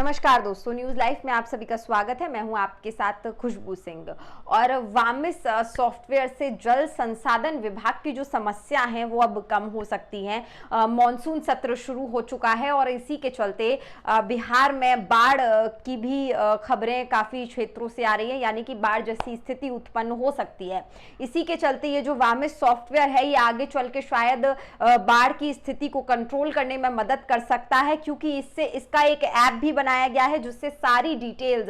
नमस्कार दोस्तों, news live में आप सभी का स्वागत है। मैं हूं आपके साथ खुशबू सिंह। और वामिस सॉफ्टवेयर से जल संसाधन विभाग की जो समस्या है वो अब कम हो सकती है। मॉनसून सत्र शुरू हो चुका है और इसी के चलते बिहार में बाढ़ की भी खबरें काफी क्षेत्रों से आ रही है, यानी कि बाढ़ जैसी स्थिति उत्पन्न हो सकती है। इसी के चलते ये जो वामिस सॉफ्टवेयर है ये आगे चल के शायद बाढ़ की स्थिति को कंट्रोल करने में मदद कर सकता है, क्योंकि इससे इसका एक ऐप भी बनाया गया है जिससे सारी डिटेल्स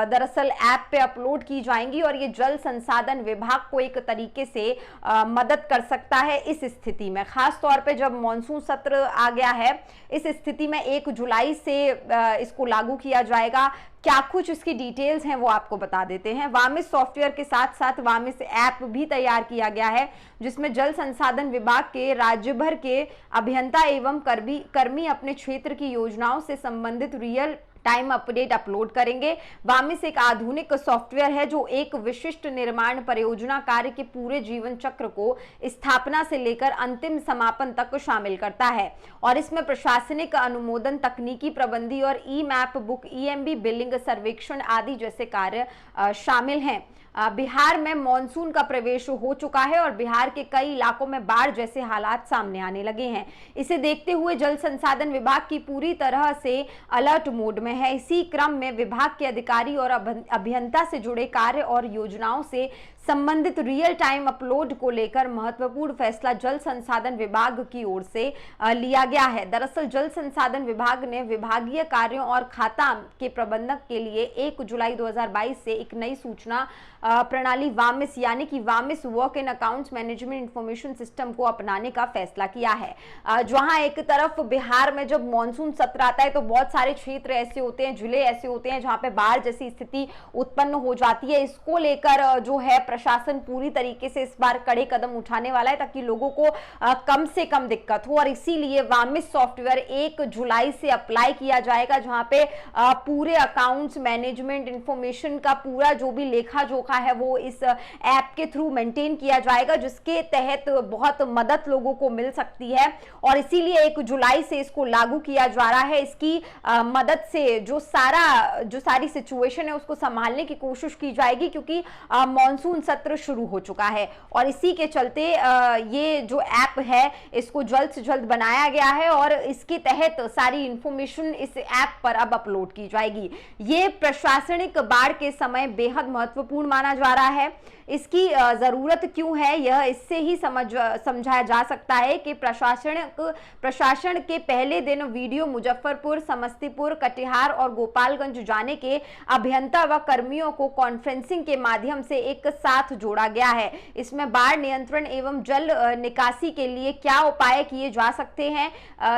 दरअसल ऐप पे अपलोड की जाएंगी और ये जल संसाधन विभाग को एक तरीके से मदद कर सकता है इस स्थिति में। खास तौर पे जब मॉनसून सत्र आ गया है, इस स्थिति में 1 जुलाई से इसको लागू किया जाएगा। क्या कुछ इसकी डिटेल्स हैं वो आपको बता देते हैं। वामिस सॉफ्टवेयर के साथ साथ वामिस ऐप भी तैयार किया गया है जिसमें जल संसाधन विभाग के राज्य भर के अभियंता एवं कर्मी अपने क्षेत्र की योजनाओं से संबंधित रियल टाइम अपडेट अपलोड करेंगे। वामिस एक आधुनिक सॉफ्टवेयर है जो एक विशिष्ट निर्माण परियोजना कार्य के पूरे जीवन चक्र को स्थापना से लेकर अंतिम समापन तक शामिल करता है और इसमें प्रशासनिक अनुमोदन, तकनीकी प्रबंधी और ई मैप बुक, ईएमबी बिलिंग, सर्वेक्षण आदि जैसे कार्य शामिल हैं। बिहार में मॉनसून का प्रवेश हो चुका है और बिहार के कई इलाकों में बाढ़ जैसे हालात सामने आने लगे हैं। इसे देखते हुए जल संसाधन विभाग की पूरी तरह से अलर्ट मोड में है। इसी क्रम में विभाग के अधिकारी और अभियंता से जुड़े कार्य और योजनाओं से संबंधित रियल टाइम अपलोड को लेकर महत्वपूर्ण फैसला जल संसाधन विभाग की ओर से लिया गया है। दरअसल जल संसाधन विभाग ने विभागीय कार्यों और खाता के प्रबंधक के लिए 1 जुलाई 2022 से एक नई सूचना प्रणाली वामिस यानी कि वामिस works and accounts management information system को अपनाने का फैसला किया है। जहां एक तरफ बिहार में जब मॉनसून सत्र आता है तो बहुत सारे क्षेत्र ऐसे होते हैं, जिले ऐसे होते हैं जहां पे बाढ़ जैसी स्थिति उत्पन्न हो जाती है। इसको लेकर जो है प्रशासन पूरी तरीके से इस बार कड़े कदम उठाने वाला है ताकि लोगों को कम से कम दिक्कत हो और इसीलिए वामिस सॉफ्टवेयर 1 जुलाई से अप्लाई किया जाएगा, जहां पे पूरे अकाउंट्स मैनेजमेंट इंफॉर्मेशन का पूरा जो भी लेखा जोखा है वो इस ऐप के थ्रू मेंटेन किया जाएगा, जिसके तहत बहुत मदद लोगों को मिल सकती है और इसीलिए 1 जुलाई से इसको लागू किया जा रहा है। इसकी मदद से जो सारी सिचुएशन है उसको संभालने की कोशिश की जाएगी, क्योंकि मॉनसून सत्र शुरू हो चुका है और इसी के चलते ये जो ऐप है इसको जल्द से जल्द बनाया गया है और इसके तहत सारी इंफॉर्मेशन इस ऐप पर अब अपलोड की जाएगी। ये प्रशासनिक बाढ़ के समय बेहद महत्वपूर्ण माना जा रहा है। इसकी जरूरत क्यों है यह इससे ही समझाया जा सकता है कि प्रशासन के पहले दिन वीडियो मुजफ्फरपुर, समस्तीपुर, कटिहार और गोपालगंज जाने के अभियंता व कर्मियों को कॉन्फ्रेंसिंग के माध्यम से एक साथ जोड़ा गया है। इसमें बाढ़ नियंत्रण एवं जल निकासी के लिए क्या उपाय किए जा सकते हैं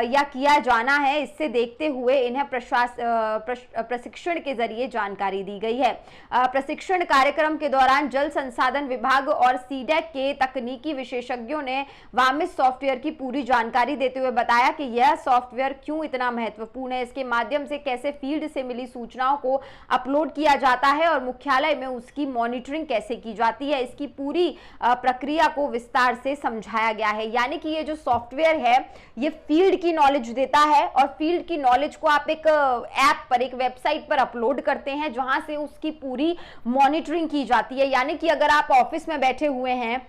या किया जाना है, इससे देखते हुए इन्हें प्रशिक्षण के जरिए जानकारी दी गई है। प्रशिक्षण कार्यक्रम के दौरान जल संसाधन विभाग और सीडैक के तकनीकी विशेषज्ञों ने वामिस सॉफ्टवेयर की पूरी जानकारी देते हुए बताया कि यह सॉफ्टवेयर क्यों इतना महत्वपूर्ण है, इसके माध्यम से कैसे फील्ड से मिली सूचनाओं को अपलोड किया जाता है और मुख्यालय में उसकी मॉनिटरिंग कैसे की जाती है, इसकी पूरी प्रक्रिया को विस्तार से समझाया गया है। यानी कि ये जो सॉफ्टवेयर है ये फील्ड की नॉलेज देता है और फील्ड की नॉलेज को आप एक ऐप पर, एक वेबसाइट पर अपलोड करते हैं जहां से उसकी पूरी मॉनिटरिंग की जाती है। यानी कि अगर आप ऑफिस में बैठे हुए हैं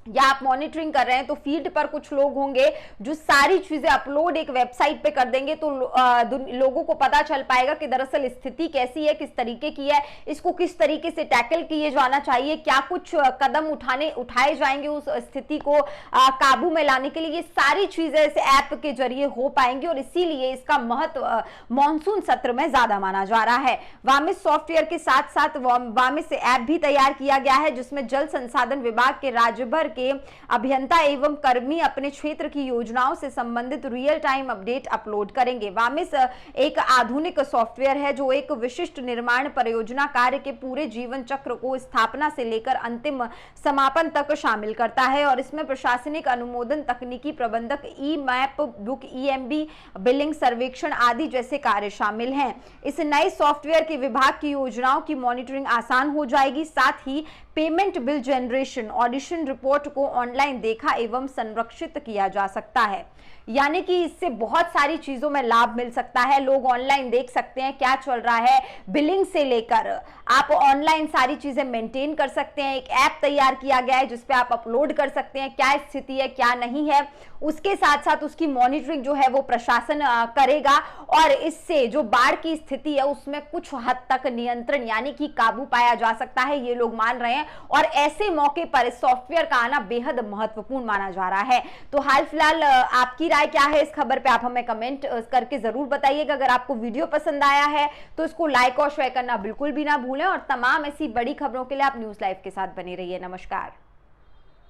या आप मॉनिटरिंग कर रहे हैं तो फील्ड पर कुछ लोग होंगे जो सारी चीजें अपलोड एक वेबसाइट पे कर देंगे, तो लोगों को पता चल पाएगा कि दरअसल स्थिति कैसी है, किस तरीके की है, इसको किस तरीके से टैकल किए जाना चाहिए, क्या कुछ कदम उठाए जाएंगे उस स्थिति को काबू में लाने के लिए। ये सारी चीजें इस ऐप के जरिए हो पाएंगी और इसीलिए इसका महत्व मॉनसून सत्र में ज्यादा माना जा रहा है। वामिस सॉफ्टवेयर के साथ साथ वामिस ऐप भी तैयार किया गया है जिसमें जल संसाधन विभाग के राज्य भर के अभियंता एवं कर्मी अपने क्षेत्र की योजनाओं से संबंधित रियल टाइम अपडेट अपलोड करेंगे। वामिस एक आधुनिक सॉफ्टवेयर है जो एक विशिष्ट निर्माण परियोजना कार्य के पूरे जीवन चक्र को स्थापना से लेकर अंतिम समापन तक शामिल करता है और इसमें प्रशासनिक अनुमोदन, तकनीकी प्रबंधक, ई मैप बुक, ईएमबी बिलिंग, सर्वेक्षण आदि जैसे कार्य शामिल हैं। इस नए सॉफ्टवेयर के विभाग की योजनाओं की मॉनिटरिंग आसान हो जाएगी, साथ ही payment bill generation, audition report को ऑनलाइन देखा एवं संरक्षित किया जा सकता है। यानी कि इससे बहुत सारी चीजों में लाभ मिल सकता है। लोग ऑनलाइन देख सकते हैं क्या चल रहा है, बिलिंग से लेकर आप ऑनलाइन सारी चीजें मेंटेन कर सकते हैं। एक ऐप तैयार किया गया है जिसपे आप अपलोड कर सकते हैं क्या स्थिति है क्या नहीं है। उसके साथ साथ उसकी मॉनिटरिंग जो है वो प्रशासन करेगा और इससे जो बाढ़ की स्थिति है उसमें कुछ हद तक नियंत्रण यानी कि काबू पाया जा सकता है, ये लोग मान रहे हैं। और ऐसे मौके पर इस सॉफ्टवेयर का आना बेहद महत्वपूर्ण माना जा रहा है। तो हाल फिलहाल आपकी राय क्या है इस खबर पे, आप हमें कमेंट करके जरूर बताइएगा। अगर आपको वीडियो पसंद आया है तो इसको लाइक और शेयर करना बिल्कुल भी ना भूलें और तमाम ऐसी बड़ी खबरों के लिए आप न्यूज़ लाइव के साथ बने रहिए। नमस्कार।